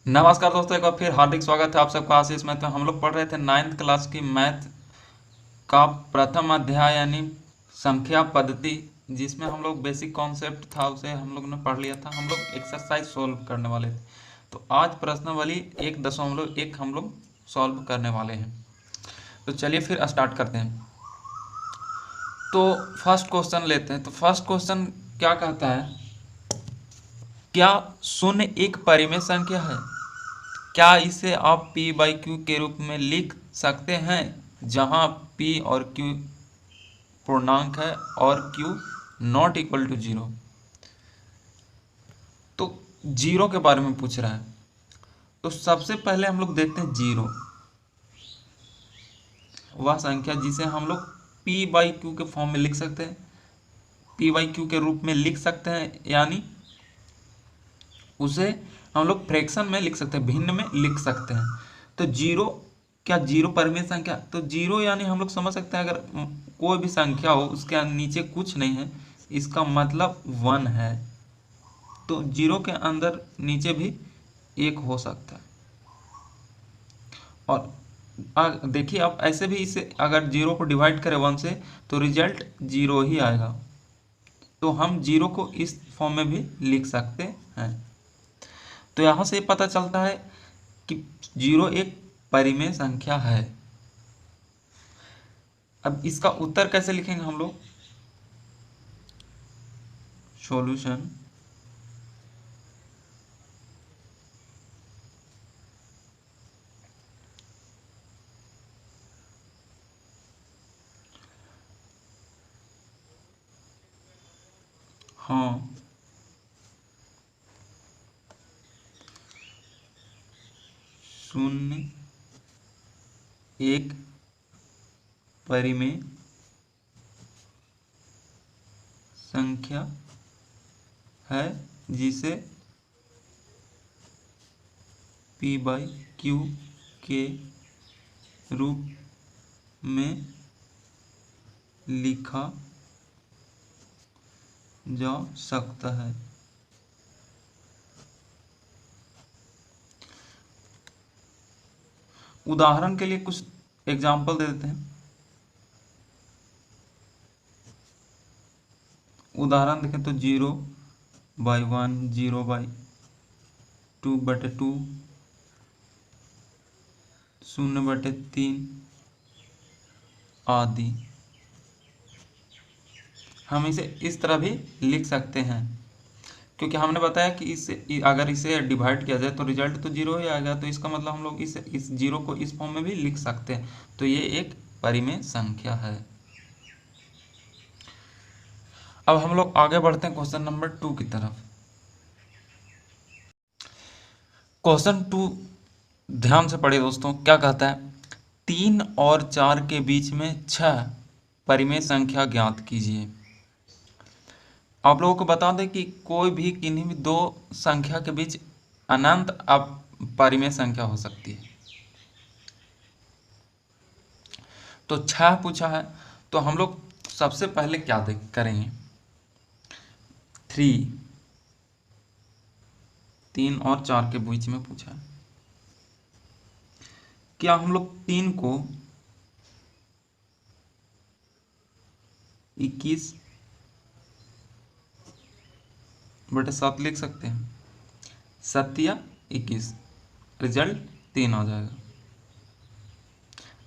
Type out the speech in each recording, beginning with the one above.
नमस्कार दोस्तों, एक बार फिर हार्दिक स्वागत है आप सबका आशीष में। तो हम लोग पढ़ रहे थे 9th क्लास की मैथ का प्रथम अध्याय यानी संख्या पद्धति, जिसमें हम लोग बेसिक कॉन्सेप्ट था उसे हम लोग ने पढ़ लिया था। हम लोग एक्सरसाइज सॉल्व करने वाले थे, तो आज प्रश्नावली 1.1 हम लोग सॉल्व करने वाले हैं। तो चलिए फिर स्टार्ट करते हैं। तो फर्स्ट क्वेश्चन लेते हैं। तो फर्स्ट क्वेश्चन क्या कहता है, क्या शून्य एक परिमेय संख्या है? क्या इसे आप p बाई क्यू के रूप में लिख सकते हैं, जहां p और q पूर्णांक है और q not equal to zero? तो जीरो के बारे में पूछ रहा है। तो सबसे पहले हम लोग देखते हैं जीरो, वह संख्या जिसे हम लोग p बाई क्यू के फॉर्म में लिख सकते हैं, p बाई क्यू के रूप में लिख सकते हैं, यानी उसे हम लोग फ्रैक्शन में लिख सकते हैं, भिन्न में लिख सकते हैं। तो जीरो, क्या जीरो परिमेय संख्या? तो जीरो यानी हम लोग समझ सकते हैं अगर कोई भी संख्या हो उसके नीचे कुछ नहीं है, इसका मतलब 1 है। तो जीरो के अंदर नीचे भी एक हो सकता है। और देखिए आप ऐसे भी इसे अगर जीरो को डिवाइड करें 1 से तो रिजल्ट जीरो ही आएगा। तो हम जीरो को इस फॉर्म में भी लिख सकते हैं। तो यहाँ से पता चलता है कि जीरो एक परिमेय संख्या है। अब इसका उत्तर कैसे लिखेंगे हम लोग? सॉल्यूशन हाँ, शून्य एक परिमेय संख्या है जिसे p बाई क्यू के रूप में लिखा जा सकता है। उदाहरण के लिए कुछ एग्जाम्पल दे देते हैं। उदाहरण देखें तो 0/1, 0/2/2, 0/3 आदि। हम इसे इस तरह भी लिख सकते हैं, क्योंकि हमने बताया कि अगर इसे डिवाइड किया जाए तो रिजल्ट तो जीरो ही आएगा। तो इसका मतलब हम लोग इस जीरो को इस फॉर्म में भी लिख सकते हैं। तो ये एक परिमेय संख्या है। अब हम लोग आगे बढ़ते हैं क्वेश्चन नंबर 2 की तरफ। क्वेश्चन 2 ध्यान से पढ़िए दोस्तों, क्या कहता है? 3 और 4 के बीच में 6 परिमेय संख्या ज्ञात कीजिए। आप लोगों को बता दें कि कोई भी किन्हीं भी दो संख्या के बीच अनंत परिमेय संख्या हो सकती है। तो 6 पूछा है, तो हम लोग सबसे पहले क्या करेंगे? 3 और 4 के बीच में पूछा है। क्या हम लोग 3 को 21/7 लिख सकते हैं? 7 या 21, रिजल्ट 3 आ जाएगा।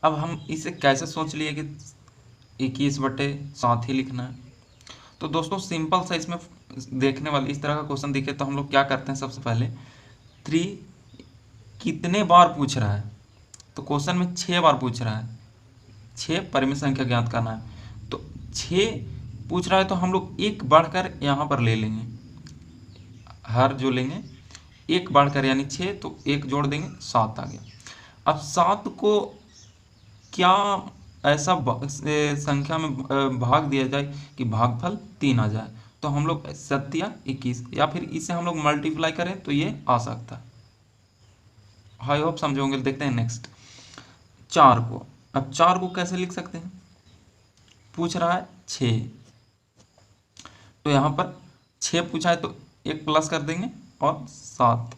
अब हम इसे कैसे सोच लिए कि 21/7 ही लिखना है? तो दोस्तों सिंपल सा इसमें देखने वाले इस तरह का क्वेश्चन दिखे तो हम लोग क्या करते हैं? सबसे पहले 3 कितने बार पूछ रहा है? तो क्वेश्चन में 6 बार पूछ रहा है, 6 परिमेय संख्या ज्ञात करना है। तो 6 पूछ रहा है तो हम लोग एक बढ़कर यहाँ पर ले लेंगे, हर जो लेंगे एक बढ़कर यानी 6, तो एक जोड़ देंगे 7 आ गया। अब 7 को क्या ऐसा संख्या में भाग दिया जाए कि भागफल 3 आ जाए? तो हम लोग 7 या 21, या फिर इसे हम लोग मल्टीप्लाई करें तो ये आ सकता है। आई होप समझे होंगे। देखते हैं नेक्स्ट 4 को। अब 4 को कैसे लिख सकते हैं? पूछ रहा है 6, तो यहाँ पर 6 पूछा है तो 1 प्लस कर देंगे और 7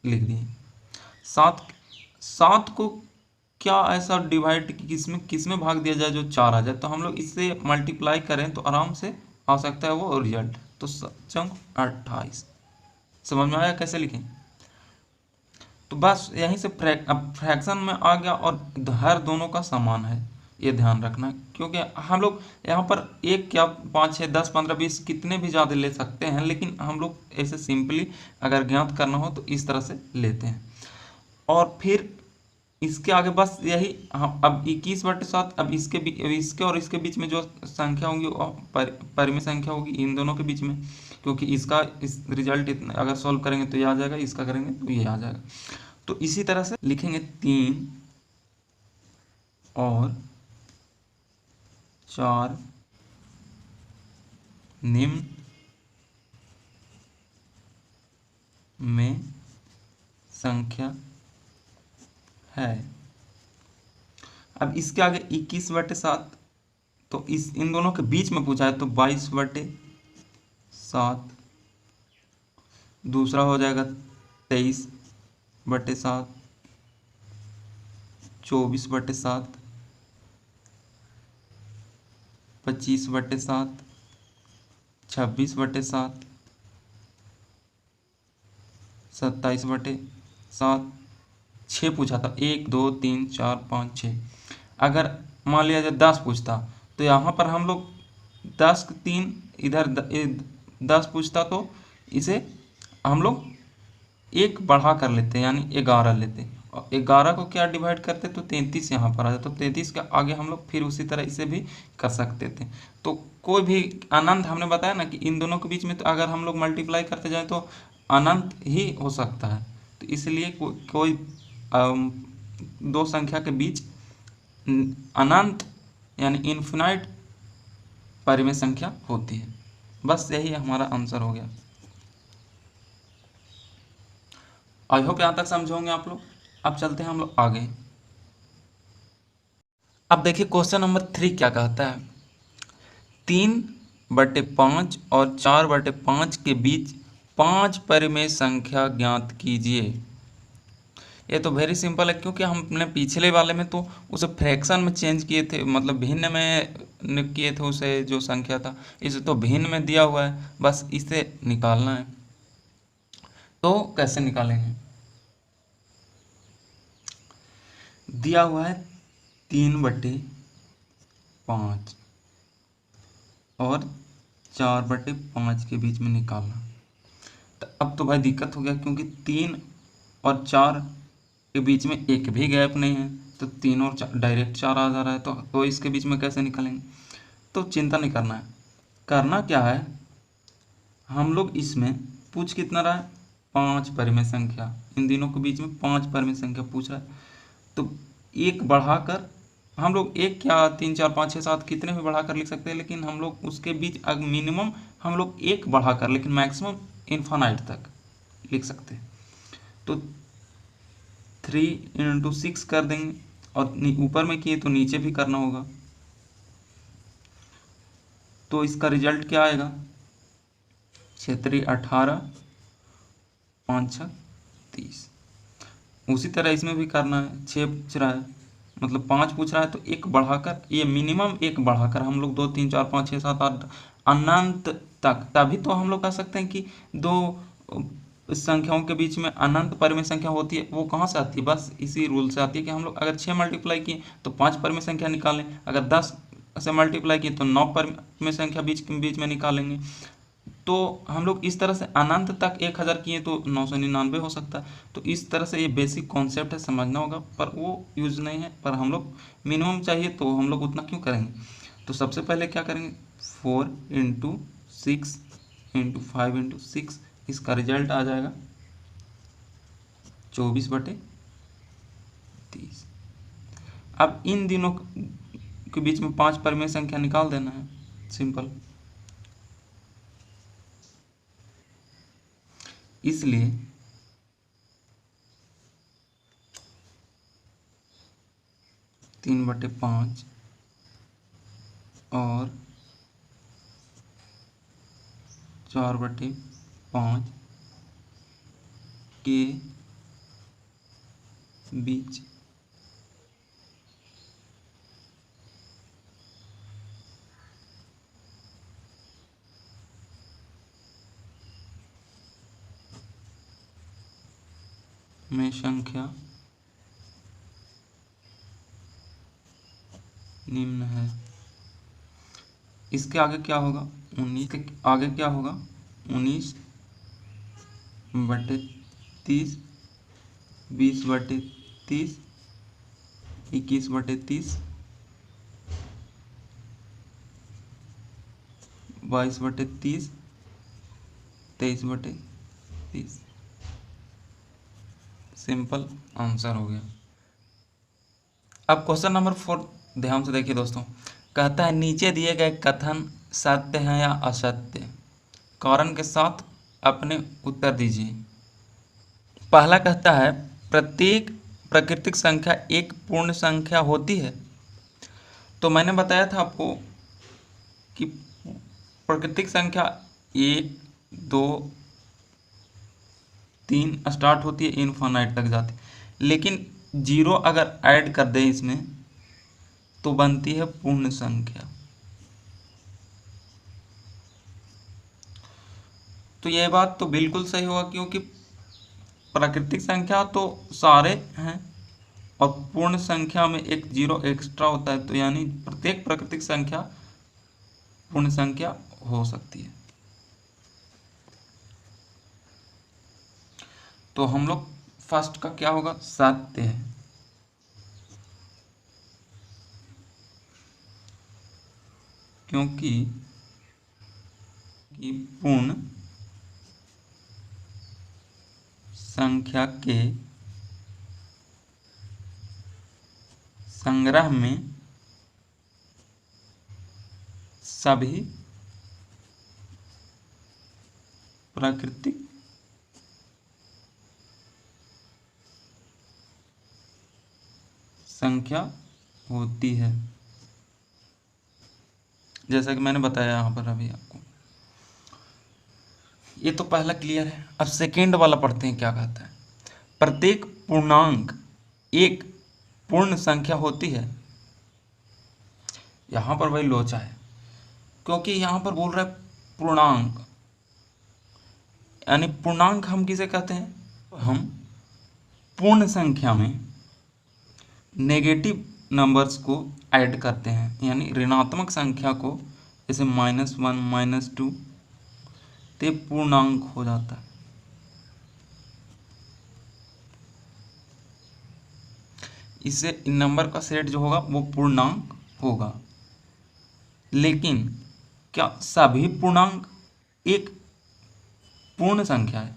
लिख दिए। 7 7 को क्या ऐसा डिवाइड किस में भाग दिया जाए जो 4 आ जाए, तो हम लोग इससे मल्टीप्लाई करें तो आराम से आ सकता है वो रिजल्ट। तो चौक 28। समझ में आया कैसे लिखें? तो बस यहीं से अब फ्रैक्शन में आ गया और हर दोनों का समान है, ये ध्यान रखना। क्योंकि हम लोग यहाँ पर 1 क्या 5 6 10 15 20 कितने भी ज़्यादा ले सकते हैं, लेकिन हम लोग ऐसे सिंपली अगर ज्ञात करना हो तो इस तरह से लेते हैं। और फिर इसके आगे बस यही हम अब 21/7, अब इसके और इसके बीच में जो संख्या होंगी वो परिमेय संख्या होगी इन दोनों के बीच में, क्योंकि इसका इस रिजल्ट इतना अगर सॉल्व करेंगे तो ये आ जाएगा, इसका करेंगे तो ये आ जाएगा। तो इसी तरह से लिखेंगे 3 और 4 निम्न में संख्या है। अब इसके आगे 21/7, तो इन दोनों के बीच में पूछा है तो 22/7, दूसरा हो जाएगा 23/7, 24/7, 25/7, 26/7, 27/7। 6 पूछा था, 1 2 3 4 5 6। अगर मान लिया जाए 10 पूछता तो यहाँ पर हम लोग 10 3 इधर 10 पूछता तो इसे हम लोग 1 बढ़ा कर लेते यानी 11 लेते, और 11 को क्या डिवाइड करते तो 33 यहाँ पर आ जाता, तो 33 के आगे हम लोग फिर उसी तरह इसे भी कर सकते थे। तो कोई भी अनंत हमने बताया ना कि इन दोनों के बीच में तो अगर हम लोग मल्टीप्लाई करते जाएं तो अनंत ही हो सकता है। तो इसलिए कोई दो संख्या के बीच अनंत यानी इन्फिनाइट परिमेय संख्या होती है। बस यही हमारा आंसर हो गया। आई होप यहाँ तक समझ होंगे आप लोग। अब चलते हैं हम लोग आगे। अब देखिए क्वेश्चन नंबर 3 क्या कहता है। 3/5 और 4/5 के बीच 5 परिमेय संख्या ज्ञात कीजिए। ये तो वेरी सिंपल है, क्योंकि हमने पिछले वाले में तो उसे फ्रैक्शन में चेंज किए थे, मतलब भिन्न में किए थे उसे, जो संख्या था इसे तो भिन्न में दिया हुआ है, बस इसे निकालना है। तो कैसे निकालेंगे? दिया हुआ है 3/5 और 4/5 के बीच में निकालना। तो अब तो भाई दिक्कत हो गया, क्योंकि 3 और 4 के बीच में एक भी गैप नहीं है, तो 3 और 4 डायरेक्ट 4 आ जा रहा है, तो इसके बीच में कैसे निकालेंगे? तो चिंता नहीं करना है। करना क्या है, हम लोग इसमें पूछ कितना रहा है? 5 परिमेय संख्या, इन दिनों के बीच में 5 परिमेय संख्या पूछ रहा है। तो एक बढ़ाकर हम लोग, एक क्या 3 4 5 6 7 कितने भी बढ़ाकर लिख सकते हैं, लेकिन हम लोग उसके बीच मिनिमम हम लोग एक बढ़ाकर, लेकिन मैक्सिमम इन्फानाइट तक लिख सकते हैं। तो 3 × 6 कर देंगे, और ऊपर में किए तो नीचे भी करना होगा। तो इसका रिजल्ट क्या आएगा? 6 × 18, 5 × 30। उसी तरह इसमें भी करना है। 6 पूछ रहा है, मतलब 5 पूछ रहा है, तो एक बढ़ाकर, ये मिनिमम एक बढ़ाकर हम लोग 2 3 4 5 6 7 8 अनंत तक, तभी तो हम लोग कह सकते हैं कि दो संख्याओं के बीच में अनंत परिमेय संख्या होती है। वो कहाँ से आती है? बस इसी रूल से आती है कि हम लोग अगर 6 मल्टीप्लाई किए तो 5 परिमेय संख्या निकालें, अगर 10 से मल्टीप्लाई किए तो 9 परिमेय संख्या बीच में निकालेंगे। तो हम लोग इस तरह से अनंत तक 1000 किए तो 999 हो सकता है। तो इस तरह से ये बेसिक कॉन्सेप्ट है, समझना होगा, पर वो यूज नहीं है। पर हम लोग मिनिमम चाहिए तो हम लोग उतना क्यों करेंगे? तो सबसे पहले क्या करेंगे? 4 × 6 × 5 × 6, इसका रिजल्ट आ जाएगा 24/30। अब इन दिनों के बीच में 5 परिमेय संख्या निकाल देना है, सिंपल। इसलिए 3/5 और 4/5 के बीच में संख्या निम्न है। इसके आगे क्या होगा? 19 के आगे क्या होगा? 19/30, 20/30, 21/30, 22/30, 23/30। सिंपल आंसर हो गया। अब क्वेश्चन नंबर 4 ध्यान से देखिए दोस्तों। कहता है नीचे दिए गए कथन सत्य हैं या असत्य, कारण के साथ अपने उत्तर दीजिए। पहला कहता है प्रत्येक प्राकृतिक संख्या एक पूर्ण संख्या होती है। तो मैंने बताया था आपको कि प्राकृतिक संख्या 1, 2, 3 स्टार्ट होती है, इनफाइनाइट तक जाती है, लेकिन 0 अगर ऐड कर दें इसमें तो बनती है पूर्ण संख्या। तो यह बात तो बिल्कुल सही होगा, क्योंकि प्राकृतिक संख्या तो सारे हैं और पूर्ण संख्या में एक 0 एक्स्ट्रा होता है, तो यानी प्रत्येक प्राकृतिक संख्या पूर्ण संख्या हो सकती है। तो हम लोग फर्स्ट का क्या होगा? सत्य है, क्योंकि पूर्ण संख्या के संग्रह में सभी प्राकृतिक संख्या होती है, जैसा कि मैंने बताया यहाँ पर अभी आपको। ये तो पहला क्लियर है। अब सेकेंड वाला पढ़ते हैं क्या कहता है। प्रत्येक पूर्णांक एक पूर्ण संख्या होती है। यहाँ पर वही लोचा है, क्योंकि यहाँ पर बोल रहा है पूर्णांक, यानी पूर्णांक हम किसे कहते हैं? हम पूर्ण संख्या में नेगेटिव नंबर्स को ऐड करते हैं, यानी ऋणात्मक संख्या को, जैसे -1, -2, ते पूर्णांक हो जाता है। इससे इन नंबर का सेट जो होगा वो पूर्णांक होगा। लेकिन क्या सभी पूर्णांक एक पूर्ण संख्या है?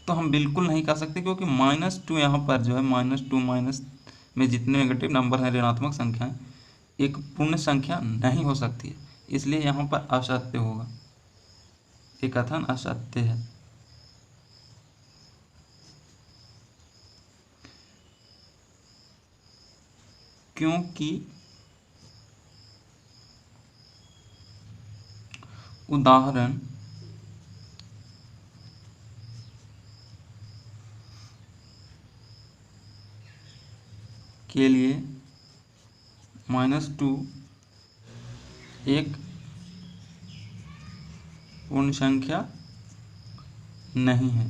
तो हम बिल्कुल नहीं कह सकते, क्योंकि -2 यहाँ पर जो है -2 माइनस में जितने नेगेटिव नंबर हैं, ऋणात्मक संख्याएं, एक पूर्ण संख्या नहीं हो सकती है। इसलिए यहाँ पर असत्य होगा, ये कथन असत्य है। क्योंकि उदाहरण के लिए -2 एक पूर्ण संख्या नहीं है।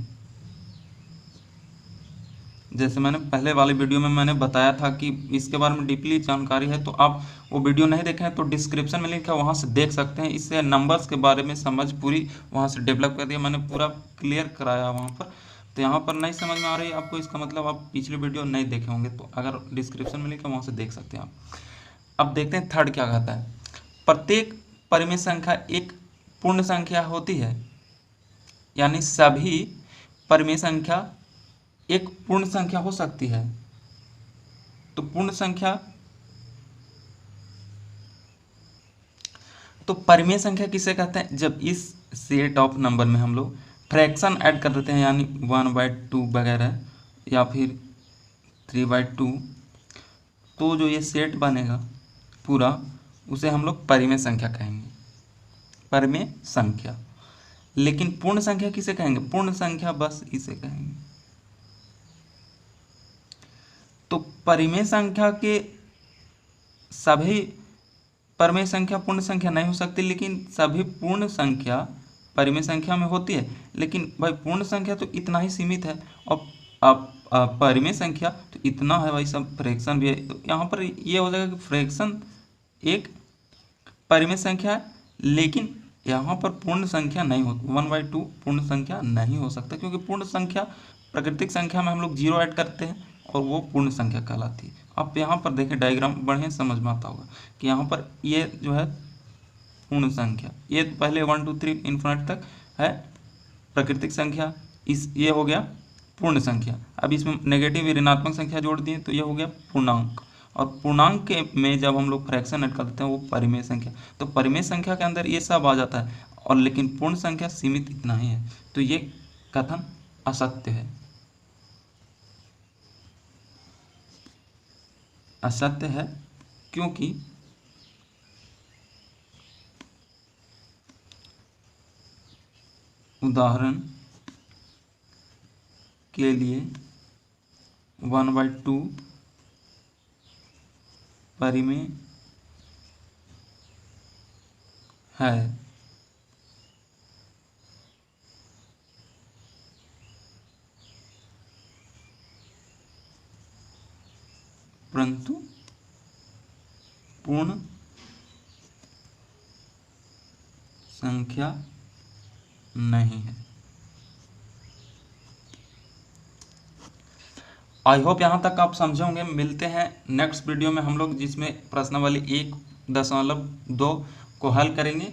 जैसे मैंने पहले वाली वीडियो में मैंने बताया था कि इसके बारे में डीपली जानकारी है, तो आप वो वीडियो नहीं देखे हैं तो डिस्क्रिप्शन में लिंक है, वहाँ से देख सकते हैं। इससे नंबर्स के बारे में समझ पूरी वहाँ से डेवलप कर दिया, मैंने पूरा क्लियर कराया वहाँ पर। तो यहाँ पर नहीं समझ में आ रही है आपको, इसका मतलब आप पिछले वीडियो नहीं देखे होंगे, तो अगर डिस्क्रिप्शन में लिंक है वहाँ से देख सकते हैं आप। अब देखते हैं थर्ड क्या कहता है। प्रत्येक परिमेय संख्या एक पूर्ण संख्या होती है, यानी सभी परिमेय संख्या एक पूर्ण संख्या हो सकती है। तो पूर्ण संख्या, तो परिमेय संख्या किसे कहते हैं? जब इस सेट ऑफ नंबर में हम लोग फ्रैक्शन ऐड कर देते हैं, यानी 1/2 वगैरह या फिर 3/2, तो जो ये सेट बनेगा पूरा, उसे हम लोग परिमेय संख्या कहेंगे। परिमेय संख्या लेकिन पूर्ण संख्या किसे कहेंगे? पूर्ण संख्या बस इसे कहेंगे। तो परिमेय संख्या के सभी परिमेय संख्या पूर्ण संख्या नहीं हो सकती, लेकिन सभी पूर्ण संख्या परिमेय संख्या में होती है। लेकिन भाई पूर्ण संख्या तो इतना ही सीमित है, और अब परिमेय संख्या तो इतना है भाई, सब फ्रैक्शन भी है। तो यहाँ पर ये हो जाएगा कि फ्रैक्शन एक परिमेय संख्या है, लेकिन यहाँ पर पूर्ण संख्या नहीं हो, 1/2 पूर्ण संख्या नहीं हो सकता, क्योंकि पूर्ण संख्या प्राकृतिक संख्या में हम लोग 0 ऐड करते हैं और वो पूर्ण संख्या कहलाती है। अब यहाँ पर देखें डायग्राम बढ़िया समझ में आता होगा कि यहाँ पर ये जो है पूर्ण संख्या, ये पहले 1 2 3 इन्फिनिटी तक है प्राकृतिक संख्या, ये हो गया पूर्ण संख्या। अब इसमें नेगेटिव ऋणात्मक संख्या जोड़ दिए तो ये हो गया पूर्णांक, और पूर्णांक के में जब हम लोग फ्रैक्शन ऐड कर देते हैं वो परिमेय संख्या। तो परिमेय संख्या के अंदर ये सब आ जाता है, और लेकिन पूर्ण संख्या सीमित इतना ही है। तो ये कथन असत्य है, असत्य है, क्योंकि उदाहरण के लिए 1/2 परिमेय है, परंतु पूर्ण संख्या नहीं है। आई होप यहाँ तक आप समझे होंगे। मिलते हैं नेक्स्ट वीडियो में हम लोग, जिसमें प्रश्नावली 1.2 को हल करेंगे।